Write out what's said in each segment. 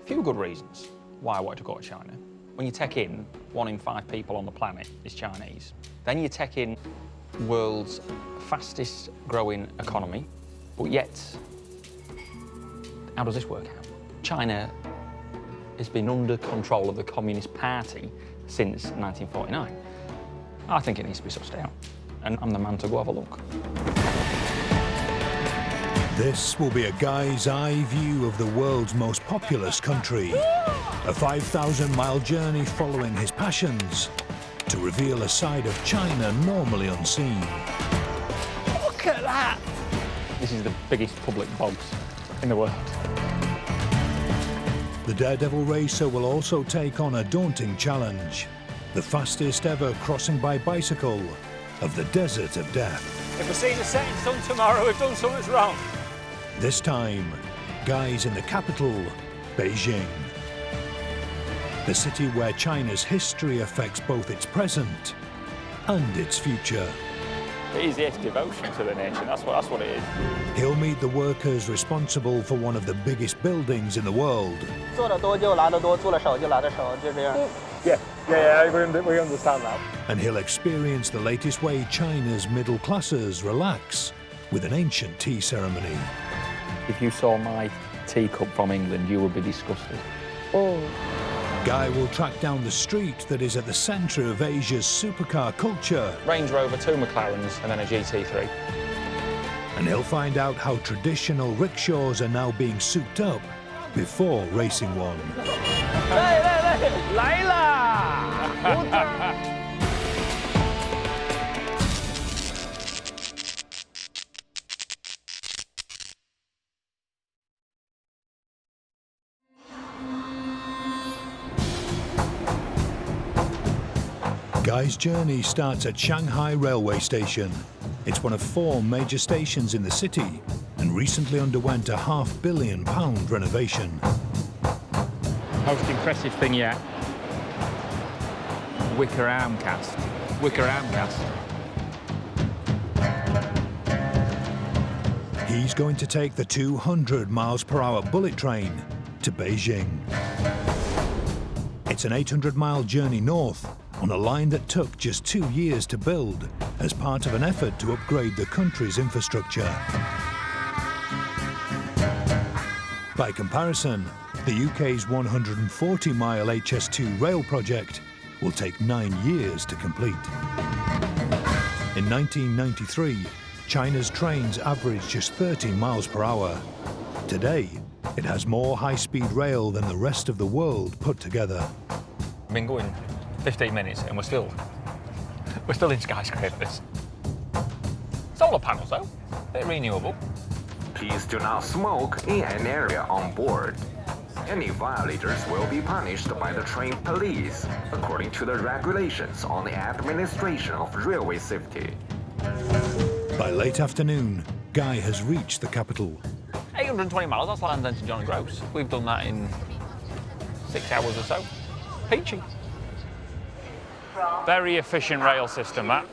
few good reasons why I wanted to go to China. When you take in 1 in 5 people on the planet is Chinese, then you take in world's fastest growing economy, but yet, how does this work out? China has been under control of the Communist Party since 1949. I think it needs to be sussed out, and I'm the man to go have a look. This will be a guy's eye view of the world's most populous country. A 5,000-mile journey following his passions to reveal a side of China normally unseen. Look at that! This is the biggest public bogs in the world. The daredevil racer will also take on a daunting challenge. The fastest ever crossing by bicycle of the Desert of Death. If we're seeing the setting sun tomorrow, we've done something wrong. This time, guys in the capital, Beijing. The city where China's history affects both its present and its future. It is its devotion to the nation, that's what it is. He'll meet the workers responsible for one of the biggest buildings in the world. Yeah, we understand that. And he'll experience the latest way China's middle classes relax with an ancient tea ceremony. If you saw my teacup from England, you would be disgusted. Oh. Guy will track down the street that is at the centre of Asia's supercar culture. Range Rover, 2 McLarens, and then a GT3. And he'll find out how traditional rickshaws are now being souped up before racing one. Guy's journey starts at Shanghai railway station. It's one of 4 major stations in the city and recently underwent a £500 million renovation. Most impressive thing yet. Wicker arm cast. Wicker arm cast. He's going to take the 200 miles per hour bullet train to Beijing. It's an 800-mile journey north on a line that took just 2 years to build as part of an effort to upgrade the country's infrastructure. By comparison, the UK's 140-mile HS2 rail project will take 9 years to complete. In 1993, China's trains averaged just 30 miles per hour. Today, it has more high-speed rail than the rest of the world put together. I've been going 15 minutes and we're still in skyscrapers. Solar panels though, they're renewable. Please do not smoke in an area on board. Any violators will be punished by the train police, according to the regulations on the administration of railway safety. By late afternoon, Guy has reached the capital. 820 miles, that's London to John Gross. We've done that in 6 hours or so. Peachy. Very efficient rail system, that.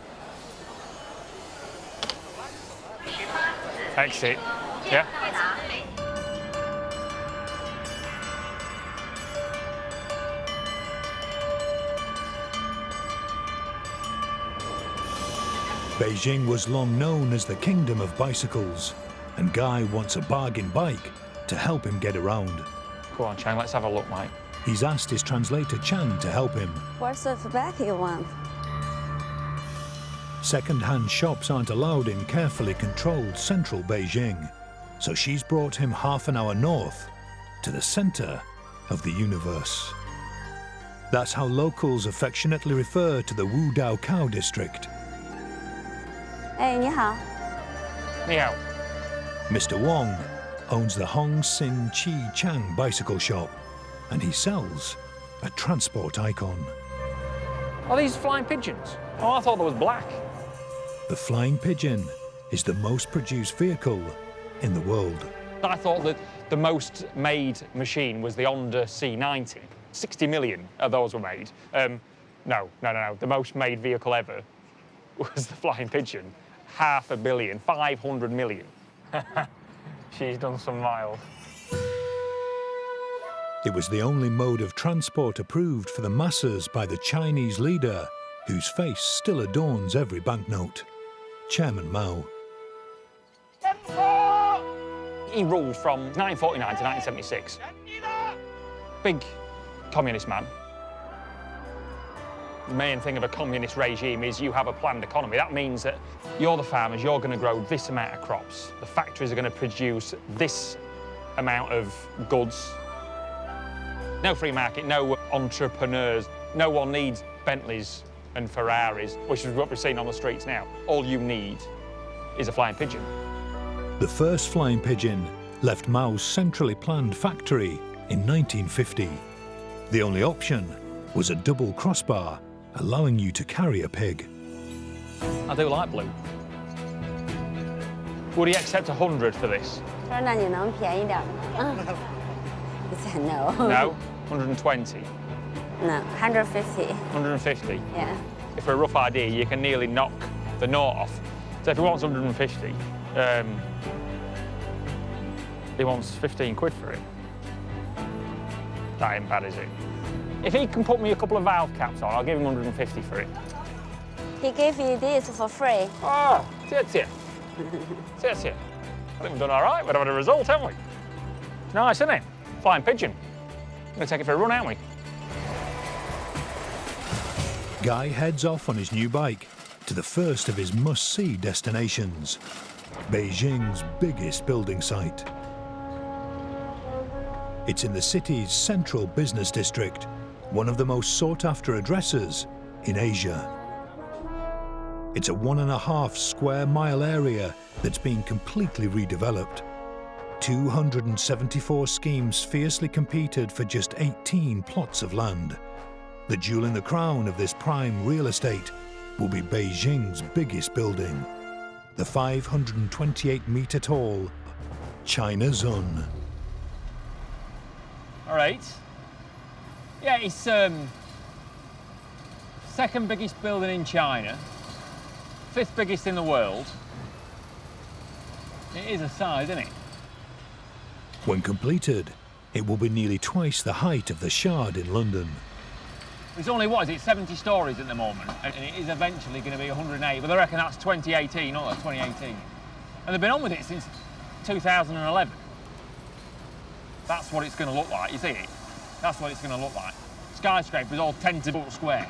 Exit. Yeah. Beijing was long known as the kingdom of bicycles, and Guy wants a bargain bike to help him get around. Go on, Chang, let's have a look, mate. He's asked his translator Chan to help him. What's the bike you want? Second-hand shops aren't allowed in carefully controlled central Beijing, so she's brought him half an hour north to the center of the universe. That's how locals affectionately refer to the Wudao Cow district. Hey, 你好. Ni hao. Mr. Wong owns the Hong Sin Chi Chang bicycle shop, and he sells a transport icon. Are these flying pigeons? Oh, I thought there was black. The Flying Pigeon is the most produced vehicle in the world. I thought that the most made machine was the Honda C90. 60 million of those were made. No. The most made vehicle ever was the Flying Pigeon. 500 million, 500 million. She's done some miles. It was the only mode of transport approved for the masses by the Chinese leader, whose face still adorns every banknote, Chairman Mao. He ruled from 1949 to 1976. Big communist man. The main thing of a communist regime is you have a planned economy. That means that you're the farmers, you're going to grow this amount of crops. The factories are going to produce this amount of goods. No free market, no entrepreneurs. No one needs Bentleys and Ferraris, which is what we're seeing on the streets now. All you need is a flying pigeon. The first flying pigeon left Mao's centrally planned factory in 1950. The only option was a double crossbar, allowing you to carry a pig. I do like blue. Would he accept 100 for this? 他说那你能便宜点吗？ He said no. No? 120? No, 150. 150? Yeah. For a rough idea, you can nearly knock the naught off. So if he wants 150, he wants 15 quid for it. That ain't bad, is it? If he can put me a couple of valve caps on, I'll give him 150 for it. He gave you this for free. Oh, that's it. That's it. I think we've done all right. We've had a result, haven't we? Nice, isn't it? Flying pigeon. We're going to take it for a run, aren't we? Guy heads off on his new bike to the first of his must-see destinations, Beijing's biggest building site. It's in the city's central business district, one of the most sought-after addresses in Asia. It's a 1.5 square mile area that's been completely redeveloped. 274 schemes fiercely competed for just 18 plots of land. The jewel in the crown of this prime real estate will be Beijing's biggest building, the 528-metre tall China Zone. All right. Yeah, it's second biggest building in China, 5th biggest in the world. It is a size, isn't it? When completed, it will be nearly twice the height of the Shard in London. It's only, what is it, 70 stories at the moment, and it is eventually going to be 108, but I reckon that's 2018, not that 2018. And they've been on with it since 2011. That's what it's going to look like, you see it? That's what it's going to look like. Skyscrapers all tend to look square.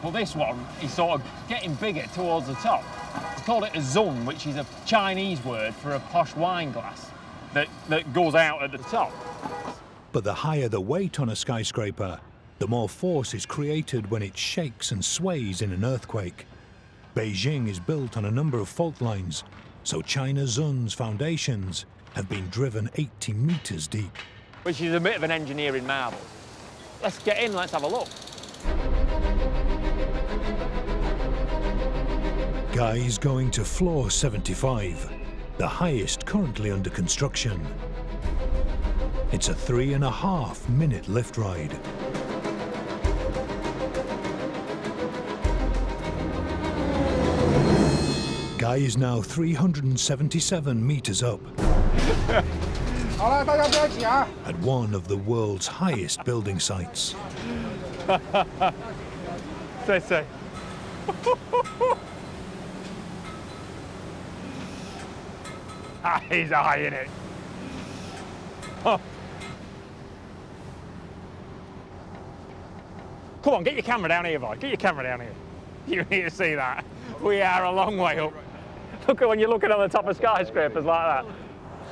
But this one is sort of getting bigger towards the top. It's called it a zun, which is a Chinese word for a posh wine glass that goes out at the top. But the higher the weight on a skyscraper, the more force is created when it shakes and sways in an earthquake. Beijing is built on a number of fault lines, so China Zun's foundations have been driven 80 metres deep. Which is a bit of an engineering marvel. Let's get in, let's have a look. Guy's going to floor 75, the highest currently under construction. It's a 3.5-minute lift ride. Guy is now 377 metres up at one of the world's highest building sites. Say. He's high in it. Oh. Come on, get your camera down here, boy. Get your camera down here. You need to see that. We are a long way up. Look at when you're looking on the top of skyscrapers like that.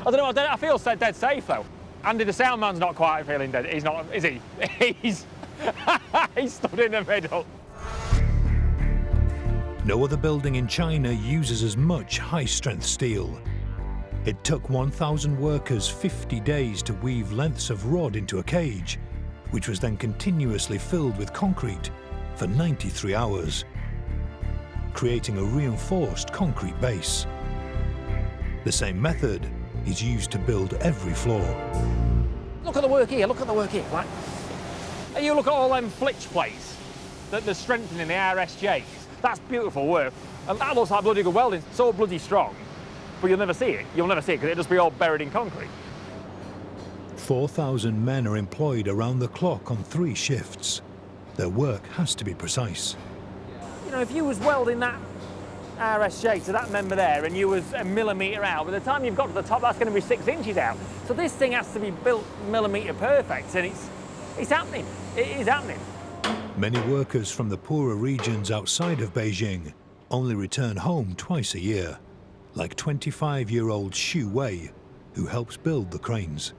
I don't know, I feel dead safe though. Andy, the sound man's not quite feeling dead. He's not, is he? He's stood in the middle. No other building in China uses as much high-strength steel. It took 1,000 workers 50 days to weave lengths of rod into a cage, which was then continuously filled with concrete for 93 hours, creating a reinforced concrete base. The same method is used to build every floor. Look at the work here, look at the work here. Right? And you look at all them flitch plates that they're strengthening the RSJs. That's beautiful work. And that looks like bloody good welding, so bloody strong. But you'll never see it. You'll never see it because it'll just be all buried in concrete. 4,000 men are employed around the clock on 3 shifts. Their work has to be precise. You know, if you was welding that RSJ to that member there and you was a millimetre out, by the time you've got to the top, that's going to be 6 inches out. So this thing has to be built millimetre perfect, and it's happening. It is happening. Many workers from the poorer regions outside of Beijing only return home twice a year, like 25-year-old Xu Wei, who helps build the cranes.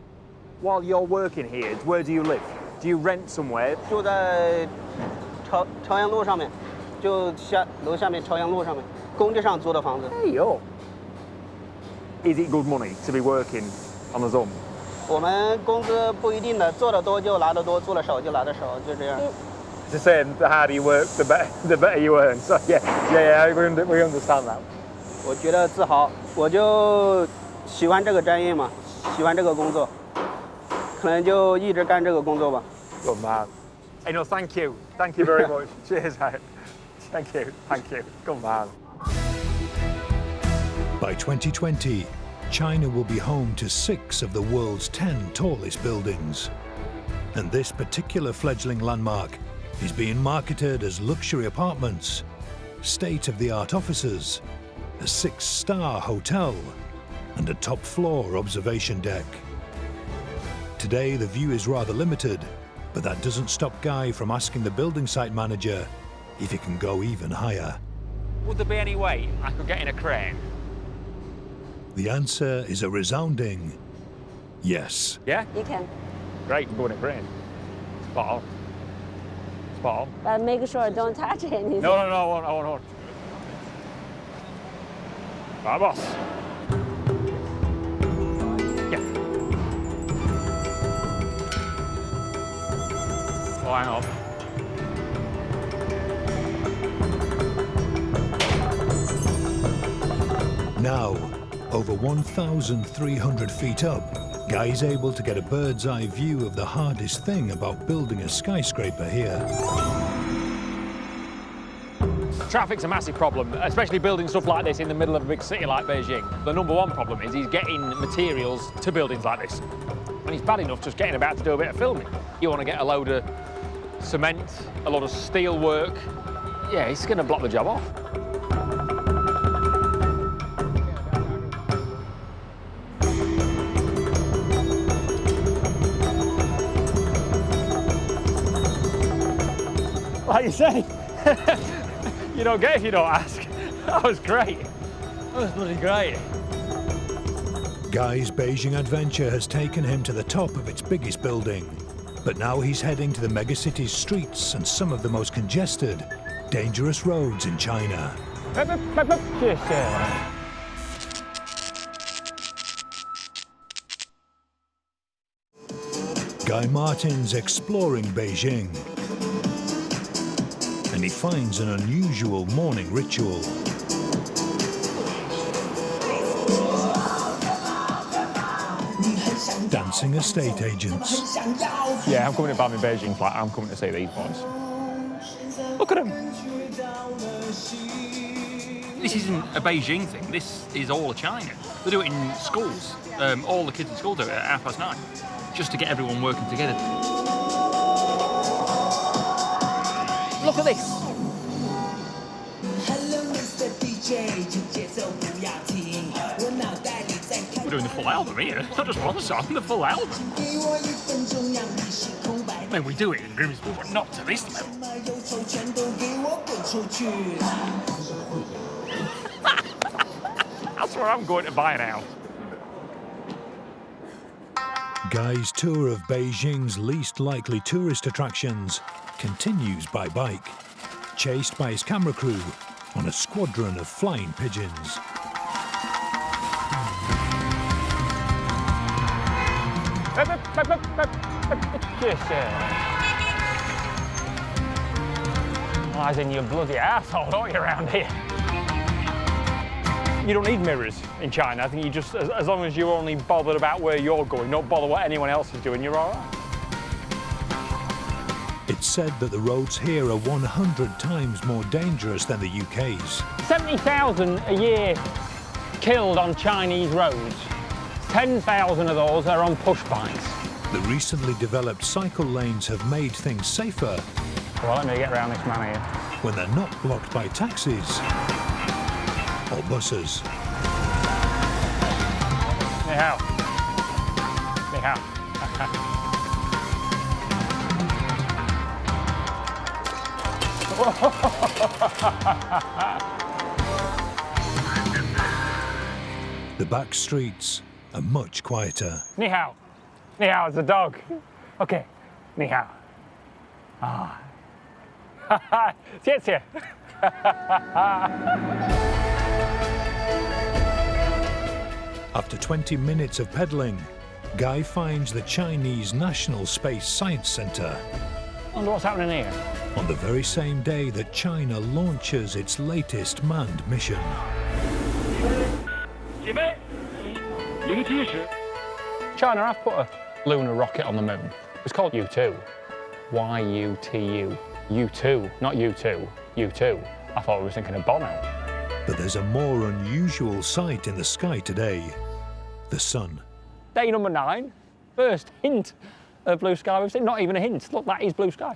While you're working here, where do you live? Do you rent somewhere? 住在朝阳路上面，就楼下面朝阳路上面，工地上租的房子。 Hey, oh. Is it good money to be working on the Zoom? 我们工资不一定的，做的多就拿得多，做的少就拿得少，就这样。 It's the same. The harder you work, the better you earn. So yeah, we understand that. 我觉得自豪，我就喜欢这个专业嘛，喜欢这个工作，可能就一直干这个工作吧。 Good man. Hey, no, thank you. Thank you very much. Cheers, mate. Thank you. Thank you. Good man. By 2020, China will be home to 6 of the world's 10 tallest buildings. And this particular fledgling landmark is being marketed as luxury apartments, state-of-the-art offices, a 6-star hotel, and a top-floor observation deck. Today, the view is rather limited, but that doesn't stop Guy from asking the building site manager if he can go even higher. Would there be any way I could get in a crane? The answer is a resounding yes. Yeah? You can. Great, go in a crane. Spot on. Spot on. But make sure don't touch anything. No, I won't. Vamos. Yeah. Oh, hang on. Now, over 1,300 feet up, Guy's able to get a bird's eye view of the hardest thing about building a skyscraper here. Traffic's a massive problem, especially building stuff like this in the middle of a big city like Beijing. The number one problem is he's getting materials to buildings like this. And he's bad enough just getting about to do a bit of filming. You want to get a load of cement, a lot of steel work. Yeah, he's going to block the job off. Like you say, you don't get if you don't ask. That was great. That was bloody great. Guy's Beijing adventure has taken him to the top of its biggest building, but now he's heading to the megacity's streets and some of the most congested, dangerous roads in China. Guy Martin's exploring Beijing, and he finds an unusual morning ritual. Dancing estate agents. Yeah, I'm coming to buy my Beijing flat. I'm coming to see these boys. Look at them. This isn't a Beijing thing. This is all of China. They do it in schools. All the kids in school do it at 9:30, just to get everyone working together. Look at this. We're doing the full album here. Not just one song, the full album. I mean, we do it in Grimsby, but not to this level. That's where I'm going to buy now. Guy's tour of Beijing's least likely tourist attractions continues by bike, chased by his camera crew on a squadron of flying pigeons. As in your bloody arsehole, don't you, around here? You don't need mirrors in China. I think you just, as long as you're only bothered about where you're going, not bother what anyone else is doing, you're all right. It's said that the roads here are 100 times more dangerous than the UK's. 70,000 a year killed on Chinese roads. 10,000 of those are on push bikes. The recently developed cycle lanes have made things safer Well, let me get around this man here. when they're not blocked by taxis or buses. Ni hao. Ni hao. The back streets are much quieter. Ni hao. Ni hao is a dog. Okay. Ni hao. Ah. 谢谢. After 20 minutes of pedaling, Guy finds the Chinese National Space Science Center I wonder what's happening here. on the very same day that China launches its latest manned mission. China have put a lunar rocket on the moon. It's called U2. Y-U-T-U. U2, not U2. U2. I thought we were thinking of Bono. But there's a more unusual sight in the sky today: the sun. Day number 9. First hint of blue sky we've seen. Not even a hint. Look, that is blue sky.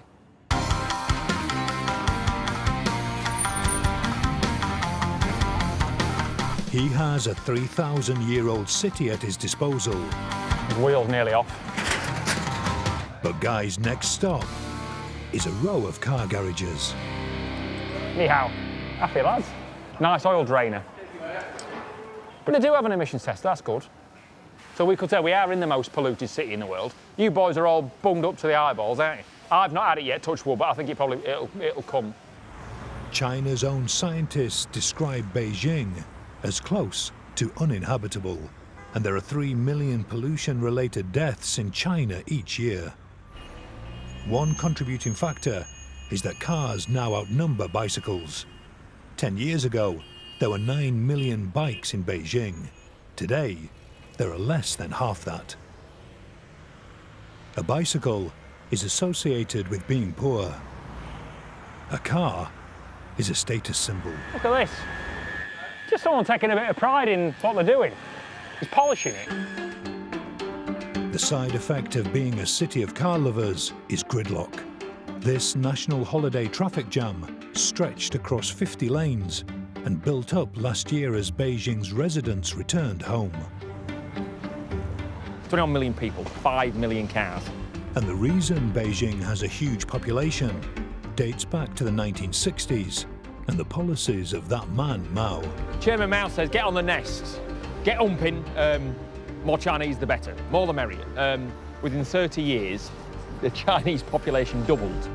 He has a 3,000-year-old city at his disposal. His wheel's nearly off. But Guy's next stop is a row of car garages. Ni hao. Happy lads. Nice oil drainer. But they do have an emissions test, that's good. So we could say we are in the most polluted city in the world. You boys are all bunged up to the eyeballs, aren't you? I've not had it yet, touch wood, but I think it'll come. China's own scientists describe Beijing as close to uninhabitable, and there are 3 million pollution-related deaths in China each year. One contributing factor is that cars now outnumber bicycles. 10 years ago, there were 9 million bikes in Beijing. Today, there are less than half that. A bicycle is associated with being poor. A car is a status symbol. Look at this. Just someone taking a bit of pride in what they're doing. He's polishing it. The side effect of being a city of car lovers is gridlock. This national holiday traffic jam stretched across 50 lanes and built up last year as Beijing's residents returned home. 21 million people, 5 million cars. And the reason Beijing has a huge population dates back to the 1960s and the policies of that man, Mao. Chairman Mao says, get on the nest. Get umping, more Chinese the better, more the merrier. Within 30 years, the Chinese population doubled.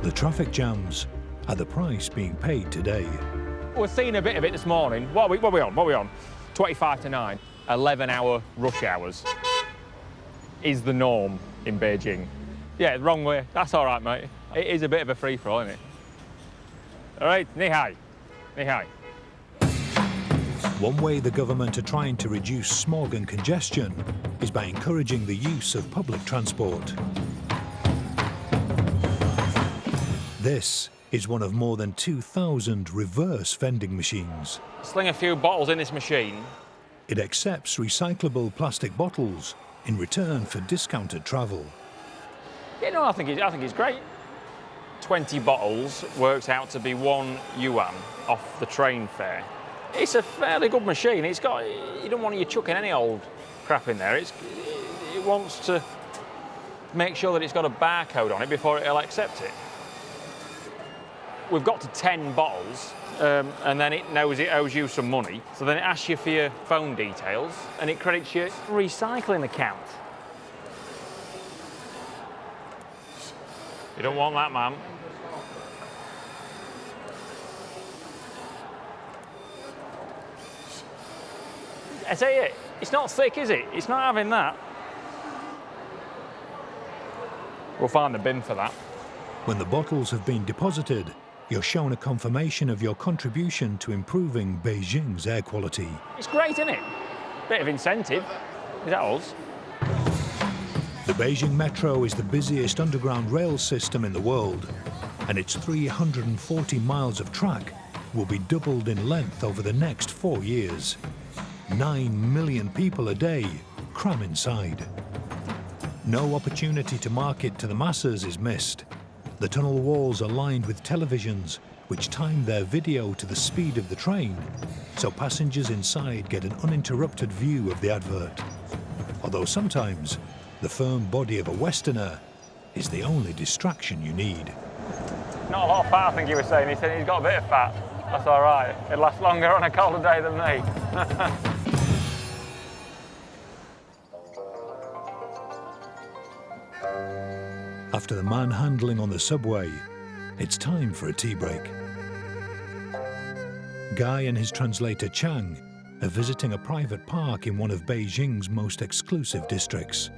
The traffic jams are the price being paid today. We're seeing a bit of it this morning. What are we on? 25 to 9, 11-hour rush hours is the norm in Beijing. Yeah, wrong way. That's all right, mate. It is a bit of a free-for-all, isn't it? All right, ni hai. Ni hai. One way the government are trying to reduce smog and congestion is by encouraging the use of public transport. This is one of more than 2,000 reverse vending machines. Sling a few bottles in this machine. It accepts recyclable plastic bottles in return for discounted travel. Yeah, no, I think it's great. 20 bottles works out to be 1 yuan off the train fare. It's a fairly good machine. It's got, you don't want you chucking any old crap in there. It wants to make sure that it's got a barcode on it before it'll accept it. We've got to 10 bottles, and then it knows it owes you some money. So then it asks you for your phone details, and it credits your recycling account. You don't want that, man. I tell you, it's not thick, is it? It's not having that. We'll find the bin for that. When the bottles have been deposited, you're shown a confirmation of your contribution to improving Beijing's air quality. It's great, isn't it? Bit of incentive. Is that us? The Beijing Metro is the busiest underground rail system in the world, and its 340 miles of track will be doubled in length over the next 4 years. 9 million people a day cram inside. No opportunity to market to the masses is missed. The tunnel walls are lined with televisions, which time their video to the speed of the train, so passengers inside get an uninterrupted view of the advert. Although sometimes, the firm body of a Westerner is the only distraction you need. Not a lot of fat, I think you were saying. He said he's got a bit of fat. That's all right. It lasts longer on a colder day than me. After the manhandling on the subway, it's time for a tea break. Guy and his translator Chang are visiting a private park in one of Beijing's most exclusive districts.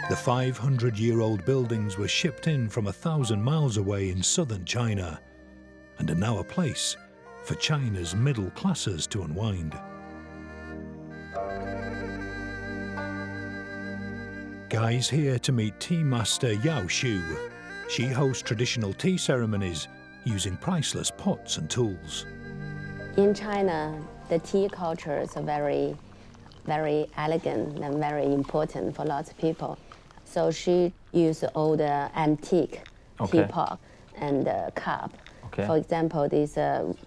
The 500-year-old buildings were shipped in from 1,000 miles away in southern China and are now a place for China's middle classes to unwind. Guy's here to meet tea master Yao Shu. She hosts traditional tea ceremonies using priceless pots and tools. In China, the tea culture is very elegant and very important for lots of people. So she used old antique teapot and cup. Okay. For example, this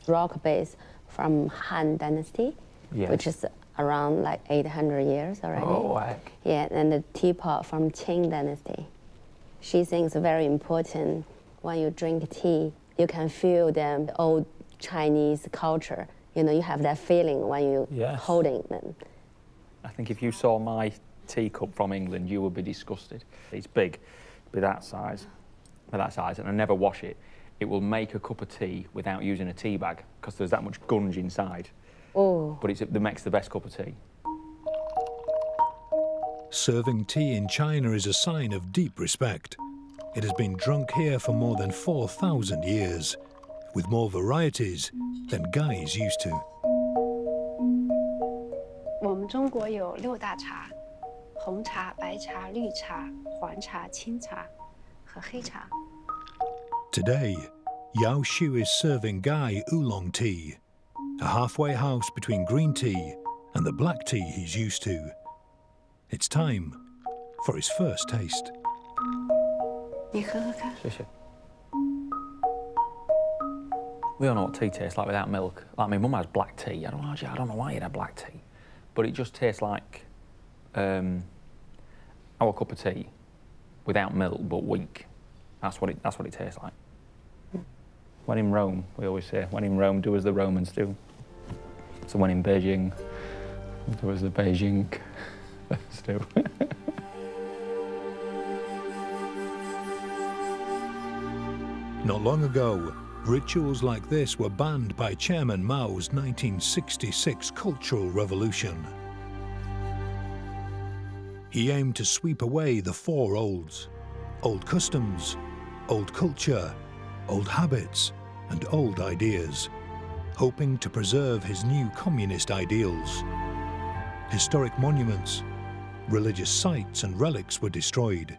rock base from Han Dynasty, which is around like 800 years already. Oh, heck. Yeah, and the teapot from Qing Dynasty. She thinks very important when you drink tea, you can feel the old Chinese culture. You know, you have that feeling when you holding them. I think if you saw my teacup from England, you would be disgusted. It's big, be that size, and I never wash it. It will make a cup of tea without using a tea bag because there's that much gunge inside. Oh. But it makes the best cup of tea. Serving tea in China is a sign of deep respect. It has been drunk here for more than 4,000 years, with more varieties than Guy is used to. 我们中国有6大茶：红茶、白茶、绿茶、黄茶、青茶和黑茶。 Today, Yao Shu is serving Guy oolong tea, a halfway house between green tea and the black tea he's used to. It's time for his first taste. 你喝喝看。 We all know what tea tastes like without milk. Like my mum has black tea. I don't know why you'd have black tea, but it just tastes like our cup of tea without milk but weak. That's what it tastes like. When in Rome, we always say, when in Rome, do as the Romans do. So when in Beijing, do as the Beijing do. Not long ago, rituals like this were banned by Chairman Mao's 1966 Cultural Revolution. He aimed to sweep away the four olds: old customs, old culture, old habits, and old ideas, hoping to preserve his new communist ideals. Historic monuments, religious sites and relics were destroyed.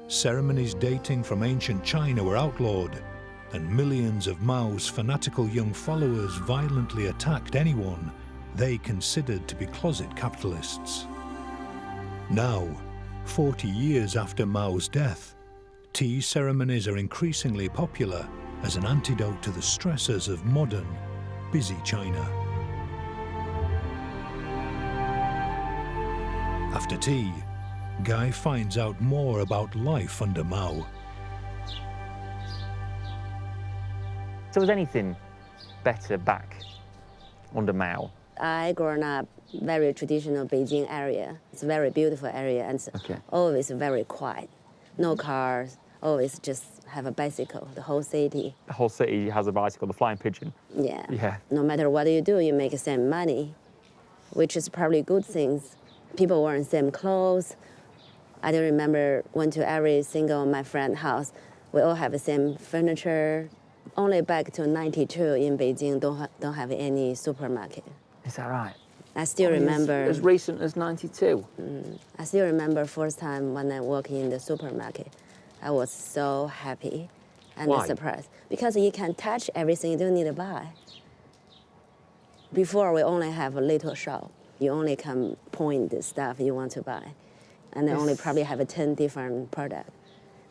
Ceremonies dating from ancient China were outlawed, and millions of Mao's fanatical young followers violently attacked anyone they considered to be closet capitalists. Now, 40 years after Mao's death, tea ceremonies are increasingly popular as an antidote to the stresses of modern, busy China. After tea, Guy finds out more about life under Mao. So was anything better back under Mao? I grown up very traditional Beijing area. It's a very beautiful area and it's always very quiet. No cars, always just have a bicycle, the whole city. The whole city has a bicycle, the Flying Pigeon. Yeah. Yeah. No matter what you do, you make the same money, which is probably good things. People wearing same clothes. I do remember went to every single my friend's house. We all have the same furniture. Only back to 92 in Beijing don't have any supermarket. Is that right? I still remember. As recent as 92? I still remember first time when I walked in the supermarket. I was so happy and surprised. Because you can touch everything, you don't need to buy. Before, we only have a little shop. You only can point the stuff you want to buy. and they only probably have 10 different products.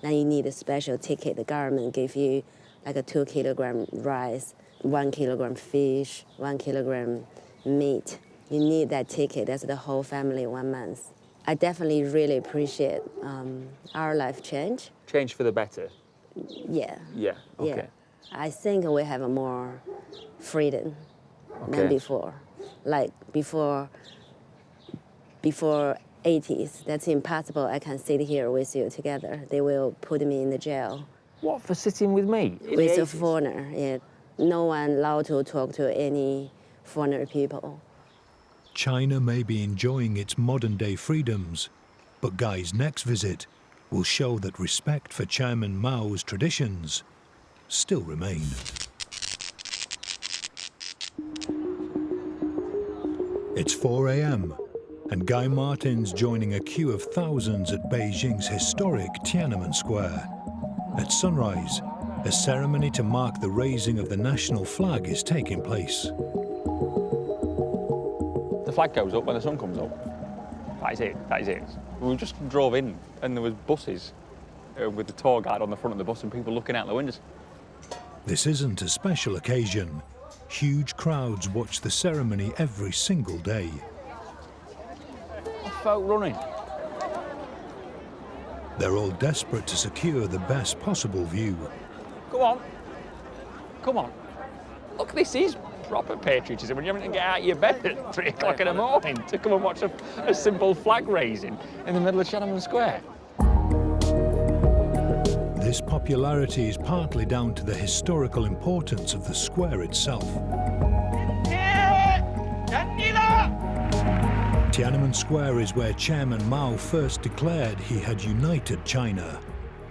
Then you need a special ticket. The government give you like a 2 kilogram rice, 1 kilogram fish, 1 kilogram meat. You need that ticket. That's the whole family 1 month. I definitely really appreciate our life change. Change for the better. Yeah. Yeah. Okay. Yeah. I think we have more freedom than before. Like before 80s, that's impossible. I can sit here with you together. They will put me in the jail. What, for sitting with me? With a foreigner, yeah. No one allowed to talk to any foreigner people. China may be enjoying its modern-day freedoms, but Guy's next visit will show that respect for Chairman Mao's traditions still remain. It's 4 a.m. and Guy Martin's joining a queue of thousands at Beijing's historic Tiananmen Square. At sunrise, a ceremony to mark the raising of the national flag is taking place. The flag goes up when the sun comes up. That is it, that is it. We just drove in and there was buses with the tour guide on the front of the bus and people looking out the windows. This isn't a special occasion. Huge crowds watch the ceremony every single day. Folk running. They're all desperate to secure the best possible view. Come on. Come on. Look, this is proper patriotism when you're having to get out of your bed at 3 o'clock in the morning to come and watch a simple flag raising in the middle of Tiananmen Square. This popularity is partly down to the historical importance of the square itself. Tiananmen Square is where Chairman Mao first declared he had united China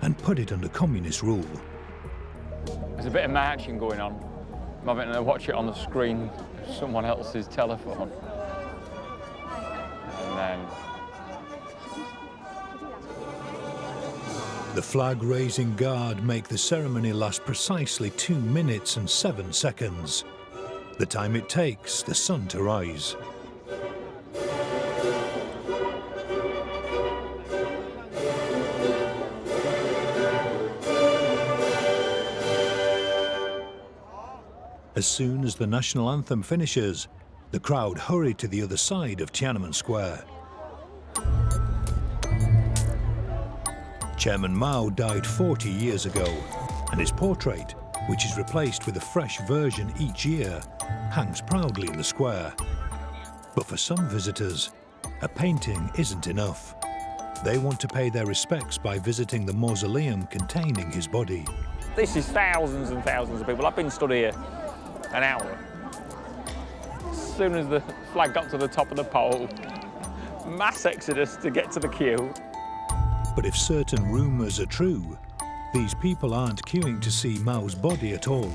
and put it under communist rule. There's a bit of marching going on. I'm having to watch it on the screen of someone else's telephone. And then the flag-raising guard make the ceremony last precisely 2 minutes and 7 seconds, the time it takes the sun to rise. As soon as the national anthem finishes, the crowd hurry to the other side of Tiananmen Square. Chairman Mao died 40 years ago, and his portrait, which is replaced with a fresh version each year, hangs proudly in the square. But for some visitors, a painting isn't enough. They want to pay their respects by visiting the mausoleum containing his body. this is thousands and thousands of people. I've been stood here an hour. As soon as the flag got to the top of the pole, mass exodus to get to the queue. But if certain rumours are true, these people aren't queuing to see Mao's body at all,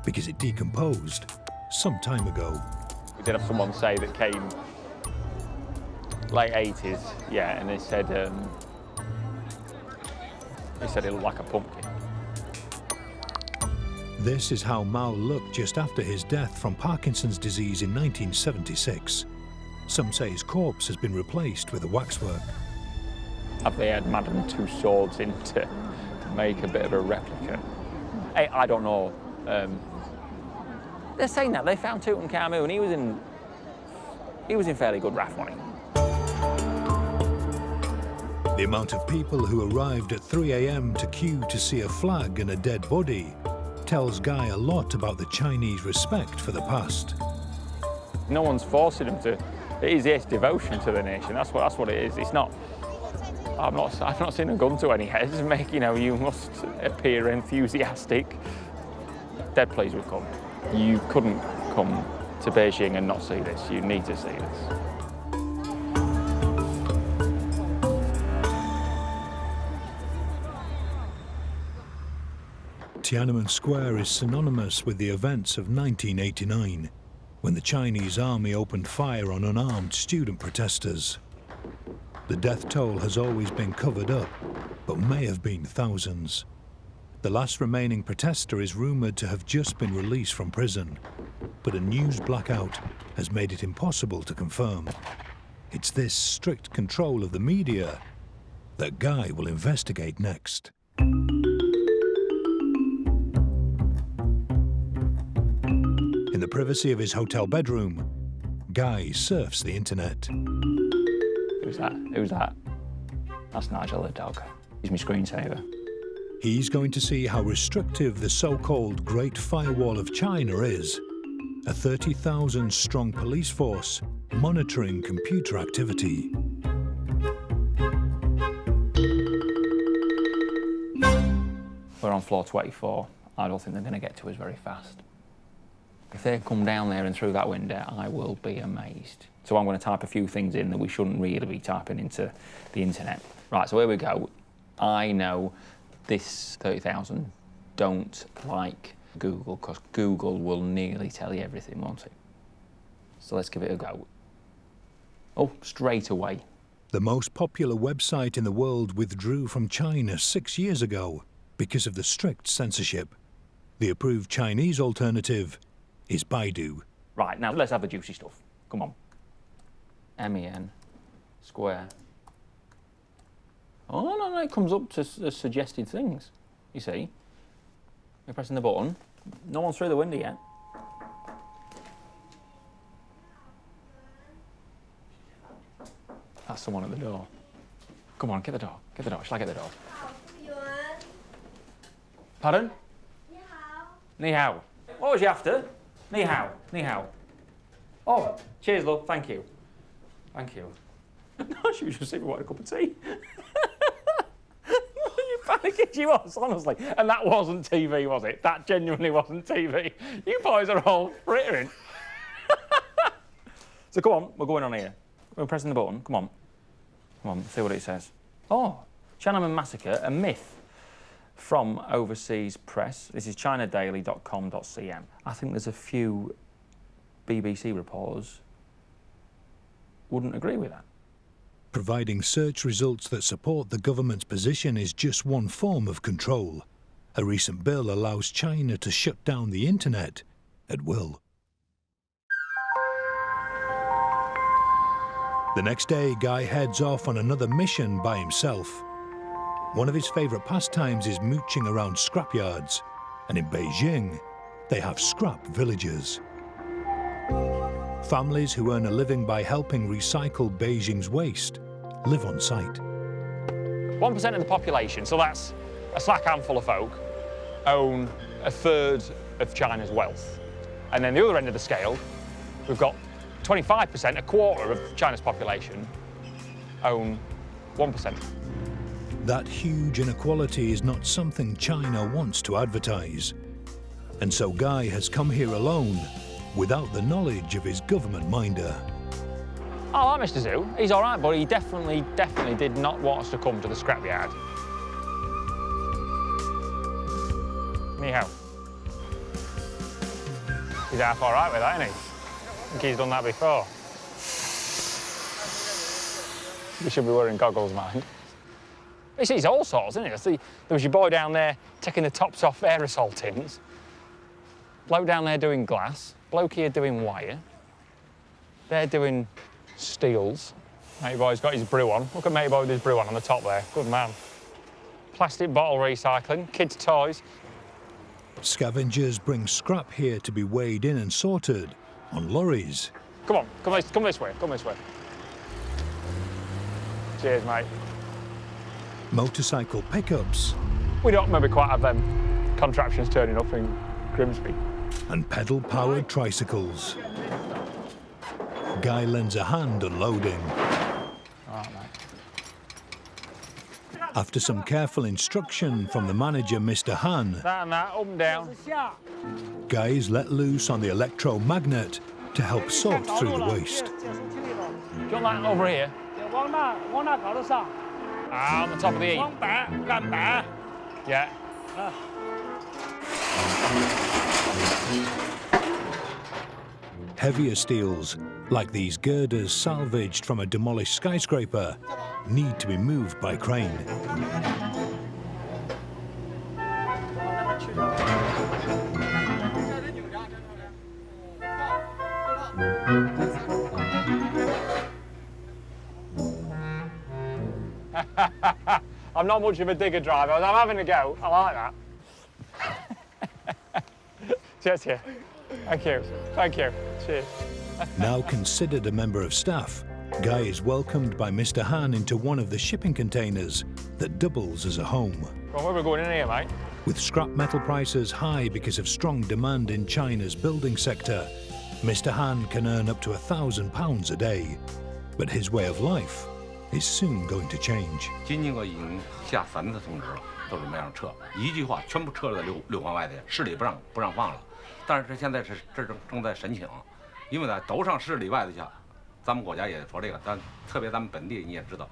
because it decomposed some time ago. We did have someone say that came late 80s, yeah, and they said it looked like a pumpkin. This is how Mao looked just after his death from Parkinson's disease in 1976. Some say his corpse has been replaced with a waxwork. Have they had Madame Tussauds in to make a bit of a replica? Hey, I don't know. They're saying that they found Tutankhamun. He was in fairly good RAF, wasn't he? The amount of people who arrived at 3 a.m. to queue to see a flag and a dead body tells Guy a lot about the Chinese respect for the past. No one's forcing them to. It is yes, devotion to the nation. That's what it is. It's not. I've not seen a gun to any heads. You must appear enthusiastic. Dead please would come. You couldn't come to Beijing and not see this. You need to see this. Tiananmen Square is synonymous with the events of 1989, when the Chinese army opened fire on unarmed student protesters. The death toll has always been covered up, but may have been thousands. The last remaining protester is rumoured to have just been released from prison, but a news blackout has made it impossible to confirm. It's this strict control of the media that Guy will investigate next. In the privacy of his hotel bedroom, Guy surfs the internet. Who's that? Who's that? That's Nigel the dog. He's my screensaver. He's going to see how restrictive the so-called Great Firewall of China is, a 30,000 strong police force monitoring computer activity. We're on floor 24. I don't think they're going to get to us very fast. If they come down there and through that window, I will be amazed. So I'm going to type a few things in that we shouldn't really be typing into the internet. Right, so here we go. I know this 30,000 don't like Google, because Google will nearly tell you everything, won't it? So let's give it a go. Oh, straight away. The most popular website in the world withdrew from China 6 years ago because of the strict censorship. The approved Chinese alternative is Baidu. Right, now let's have the juicy stuff. Come on. MEN, Square. Oh, no, it comes up to suggested things, you see. We're pressing the button. No one's through the window yet. That's someone at the door. Come on, get the door. Get the door. Shall I get the door? Pardon? Ni hao. What was you after? Ni hao. Ni hao. Oh, cheers, love. Thank you. Thank you. No, she was just saying we wanted a cup of tea. You panicking she was, honestly. And that wasn't TV, was it? That genuinely wasn't TV. You boys are all frittering. So come on, we're going on here. We're pressing the button. Come on. Come on, see what it says. Oh, Tiananmen Massacre, a myth from overseas press. This is chinadaily.com.cm. I think there's a few BBC reporters wouldn't agree with that. Providing search results that support the government's position is just one form of control. A recent bill allows China to shut down the internet at will. The next day, Guy heads off on another mission by himself. One of his favourite pastimes is mooching around scrapyards, and in Beijing, they have scrap villages. Families who earn a living by helping recycle Beijing's waste live on site. 1% of the population, so that's a slack handful of folk, own a third of China's wealth. And then the other end of the scale, we've got 25%, a quarter of China's population, own 1%. That huge inequality is not something China wants to advertise. And so Guy has come here alone, without the knowledge of his government minder. I like Mr. Zhu. He's all right, but he definitely did not want us to come to the scrapyard. Ni hao. He's half all right with that, isn't he? I think he's done that before. We should be wearing goggles, mind. You see, it's all sorts, isn't it? I see there was your boy down there taking the tops off aerosol tins. Bloke down there doing glass. Bloke here doing wire. They're doing steels. Matey boy's got his brew on. Look at Matey boy with his brew on the top there. Good man. Plastic bottle recycling, kids' toys. Scavengers bring scrap here to be weighed in and sorted on lorries. Come on, come this way, come this way. Cheers, mate. Motorcycle pickups. We don't maybe quite have them contraptions turning up in Grimsby. And pedal-powered tricycles. Guy lends a hand unloading. All right, mate. After some careful instruction from the manager, Mr. Han, That and that, up and down. Guy is let loose on the electromagnet to help sort through the waste. Do you want that over here? Ah, on the top of the E. Yeah. Heavier steels, like these girders salvaged from a demolished skyscraper, need to be moved by crane. not much of a digger driver. I'm having a go. I like that. Cheers here. Thank you. Thank you. Cheers. Now considered a member of staff, Guy is welcomed by Mr. Han into one of the shipping containers that doubles as a home. Well, where are we going in here, mate? With scrap metal prices high because of strong demand in China's building sector, Mr. Han can earn up to £1,000 a day. But his way of life is soon going to change. 京津河已经下3次通知了，都是没让撤，一句话全部撤了在六环外的，市里不让放了。但是现在正在申请，因为呢都上市里外的去，咱们国家也说这个，但特别咱们本地你也知道。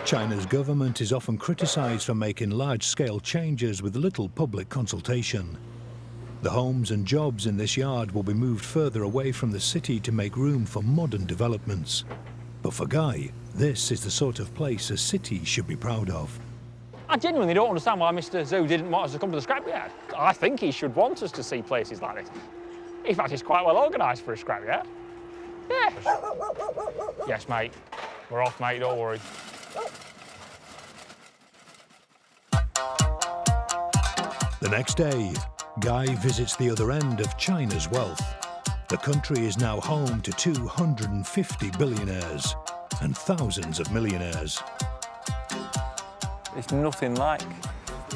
China's government is often criticized for making large-scale changes with little public consultation. The homes and jobs in this yard will be moved further away from the city to make room for modern developments. But for Guy, this is the sort of place a city should be proud of. I genuinely don't understand why Mr. Zhu didn't want us to come to the scrapyard. I think he should want us to see places like this. In fact, it's quite well organised for a scrapyard. Yeah. Yes, mate. We're off, mate, don't worry. The next day, Guy visits the other end of China's wealth. The country is now home to 250 billionaires and thousands of millionaires. It's nothing like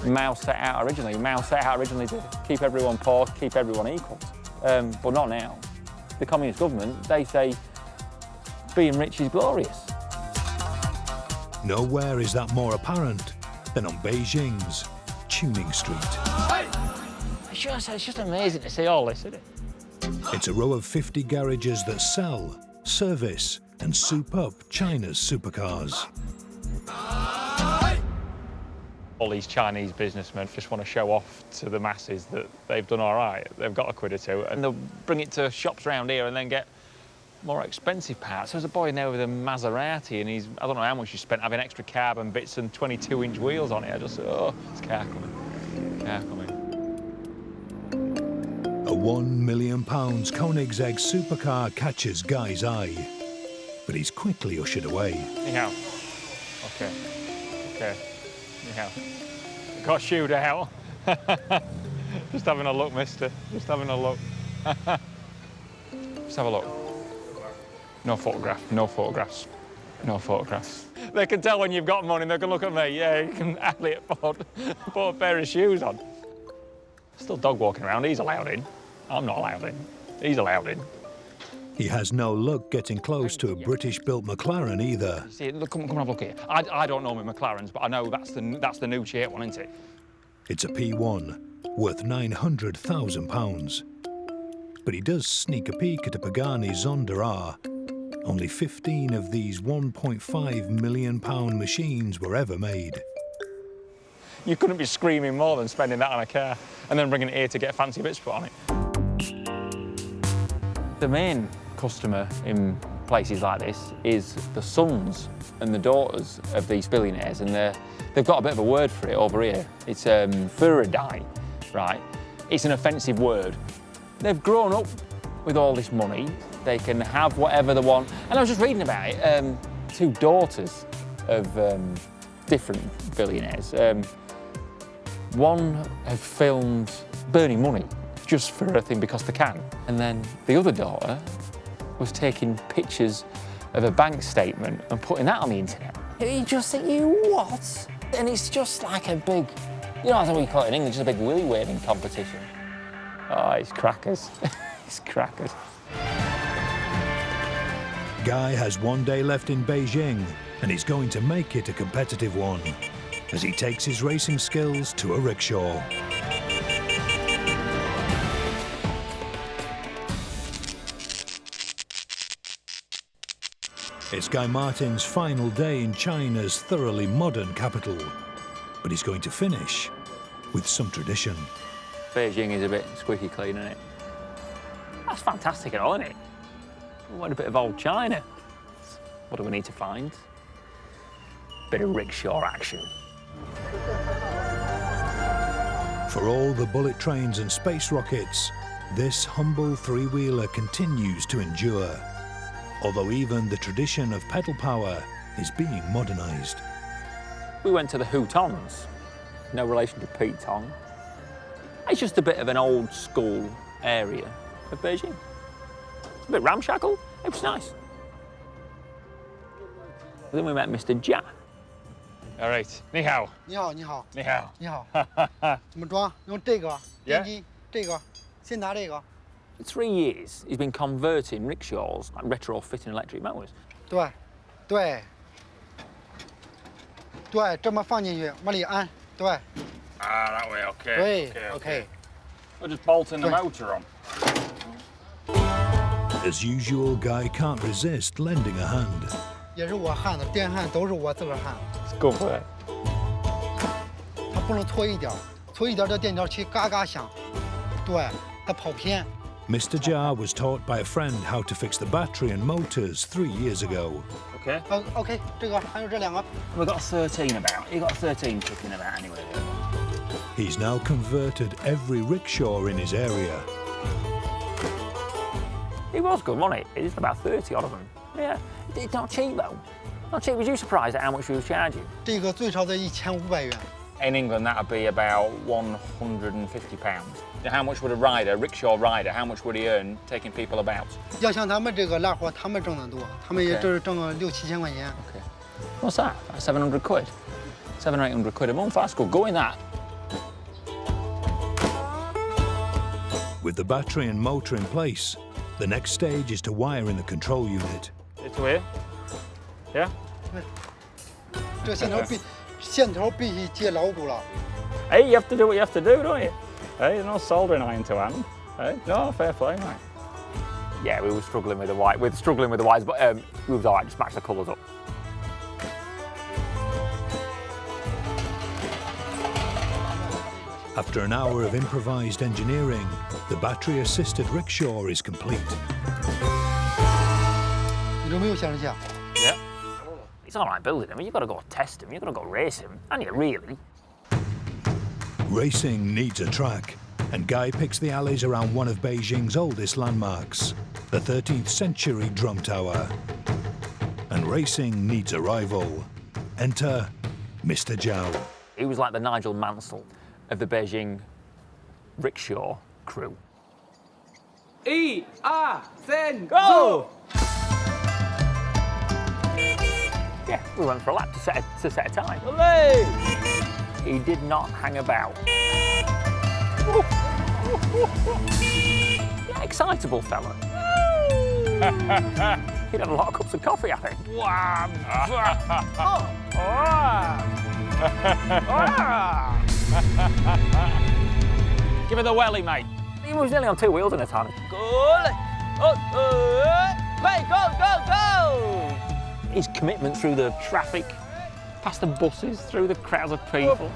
Mao set out originally. Mao set out originally to keep everyone poor, keep everyone equal. But not now. The communist government, they say being rich is glorious. Nowhere is that more apparent than on Beijing's Tuning Street. It's just amazing to see all this, isn't it? It's a row of 50 garages that sell, service and soup up China's supercars. All these Chinese businessmen just want to show off to the masses that they've done all right. They've got a quid or two, and they'll bring it to shops around here and then get more expensive parts. There's a boy in there with a Maserati, and I don't know how much he spent having extra carbon bits and 22-inch wheels on it. I just, oh, it's car coming, car coming. A £1 million Koenigsegg supercar catches Guy's eye, but he's quickly ushered away. Anyhow, okay, okay, anyhow, got shooed out. Just having a look, mister, just having a look. Just have a look. No photograph, no photographs, no photographs. They can tell when you've got money, they can look at me, yeah, you can hardly afford put a pair of shoes on. Still dog walking around, he's allowed in. I'm not allowed in, he's allowed in. He has no luck getting close to a British-built McLaren either. See, look, come and have a look here. I don't know my McLarens, but I know that's the new shape one, isn't it? It's a P1, worth £900,000. But he does sneak a peek at a Pagani Zonda R. Only 15 of these £1.5 million machines were ever made. You couldn't be screaming more than spending that on a car and then bringing it here to get fancy bits put on it. The main customer in places like this is the sons and the daughters of these billionaires, and they've got a bit of a word for it over here. It's furadai, right? It's an offensive word. They've grown up with all this money. They can have whatever they want. And I was just reading about it. 2 daughters of different billionaires. One have filmed burning money just for a thing because they can. And then the other daughter was taking pictures of a bank statement and putting that on the internet. You just think, what? And it's just like a big, you know, that's what we call it in English, just a big willy waving competition. Oh, it's crackers. It's crackers. Guy has one day left in Beijing, and he's going to make it a competitive one as he takes his racing skills to a rickshaw. It's Guy Martin's final day in China's thoroughly modern capital, but he's going to finish with some tradition. Beijing is a bit squeaky clean, isn't it? That's fantastic and all, isn't it? What a bit of old China. What do we need to find? Bit of rickshaw action. For all the bullet trains and space rockets, this humble three-wheeler continues to endure, although even the tradition of pedal power is being modernized. We went to the Hutons. No relation to Pete Tong. It's just a bit of an old school area of Beijing. A bit ramshackle. It was nice. Then we met Mr. Jia. All right. 你好.你好，你好，你好.你好。怎么装？用这个电机，这个，先拿这个。 For 3 years, he's been converting rickshaws, like retrofitting electric motors. 对，对，对，这么放进去，往里安，对。 Ah, that way. Okay. 对，OK。 We're just bolting the motor on. As usual, Guy can't resist lending a hand. 也是我焊的，电焊都是我自个儿焊。 It's good for it. 它不能搓一点，搓一点这电条器嘎嘎响，对，它跑偏。 Mr. Jia was taught by a friend how to fix the battery and motors 3 years ago. Okay. OK， 这个还有这两个。 We've got 13 about. You got 13 kicking about anyway. He's now converted every rickshaw in his area. It was good, wasn't it? It's about 30 odd of them. Yeah. It's not cheap though. Not cheap. Was you surprised at how much we was charging? 这个最少得1500元。 In England, that would be about £150. How much would a rickshaw rider, how much would he earn taking people about? 要像他们这个拉活，他们挣得多，他们也就是挣个6、7千块钱。 Okay. What's that? That's 700 quid. 700 or 800 quid a month. That's good going, that. With the battery and motor in place, the next stage is to wire in the control unit. It's here? Yeah? 这线头必须接牢固了。 Hey, you have to do what you have to do, don't you? Hey, there's no soldering iron to hand. Hey, no, fair play, mate. Yeah, we were struggling with the white. We were struggling with the whites, but we was all right. Just match the colours up. After an hour of improvised engineering, the battery-assisted rickshaw is complete. 你这没有显示器啊？ Yeah. It's all right building them. You've got to go test them. You've got to go race them. And you really. Racing needs a track, and Guy picks the alleys around one of Beijing's oldest landmarks, the 13th century drum tower. And racing needs a rival. Enter Mr. Zhao. He was like the Nigel Mansell of the Beijing rickshaw crew. 1、2、3、Go! Yeah, we went for a lap to set a time. He did not hang about. Yeah, excitable fella. He'd had a lot of cups of coffee, I think. Give it the welly, mate. He was nearly on 2 wheels in a time. Good. Hey, go, go, go! His commitment through the traffic, past the buses, through the crowds of people.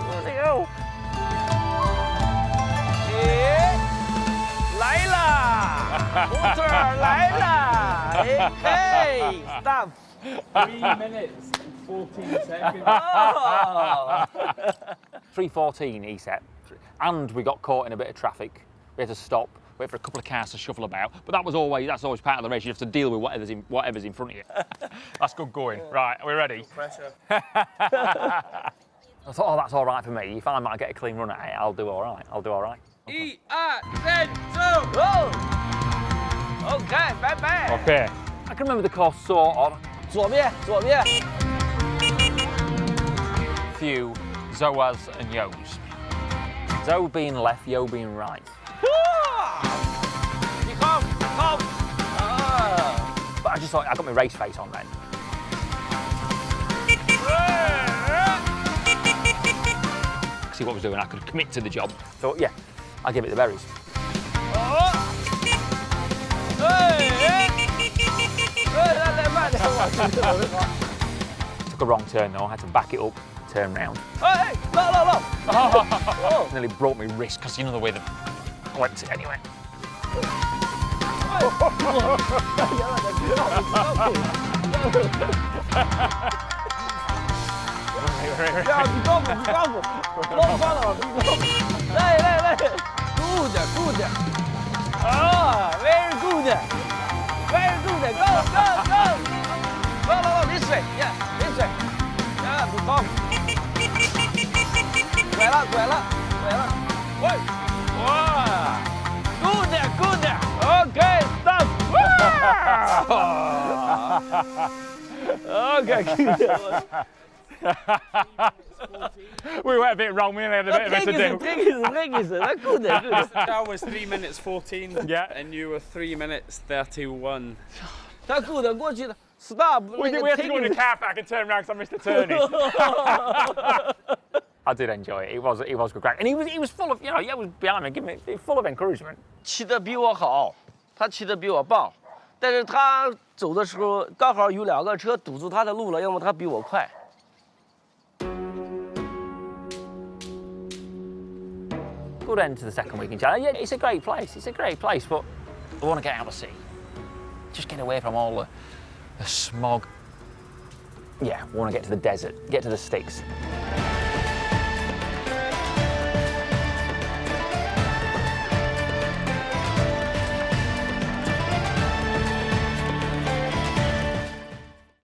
Bloody hell. Laila! Motor, Laila! Hey, stop. 3 minutes and 14 seconds. Oh. 3:14 he set, and we got caught in a bit of traffic. We had to stop, wait for a couple of cars to shuffle about. But that's always part of the race. You have to deal with whatever's in front of you. That's good going. Right, are we ready? Pressure. I thought, oh, that's all right for me. If I might get a clean run at it, I'll do all right. I'll do all right. 1、2、3、2。 Okay, bye. Okay. I can remember the course sort of. 左边. Few Zoas and Yos. Zo being left, Yo being right. You come. But I just thought I got my race face on then. See what I was doing, I could commit to the job. So yeah, I'll give it the berries. Took a wrong turn though, I had to back it up, turn round. Hey, look! Nearly broke my wrist because you know the way I went it anyway. Ja, be careful. Don't follow. Good. Oh, very good. Go. Go. this way, yeah, this way. Yeah, good call. 拐了，拐了，拐了。喂，哇 ，good there, good there. Okay, stop. Okay, good. We went a bit wrong, we only had a bit of it to do. That's good there, good. That was 3 minutes 14. Yeah. And you were 3 minutes 31. That's good, 过去的 stop. We had to go in the car park and turn around because I missed the turning. I did enjoy it. It was good crack, and he was full of, you know, he was behind me, giving me full of encouragement. 骑得比我好，他骑得比我棒，但是他走的时候刚好有2个车堵住他的路了，要么他比我快。 Good end to the second week in China. Yeah, it's a great place. It's a great place, but I want to get out to sea. Just get away from all the smog. Yeah, I want to get to the desert, get to the sticks.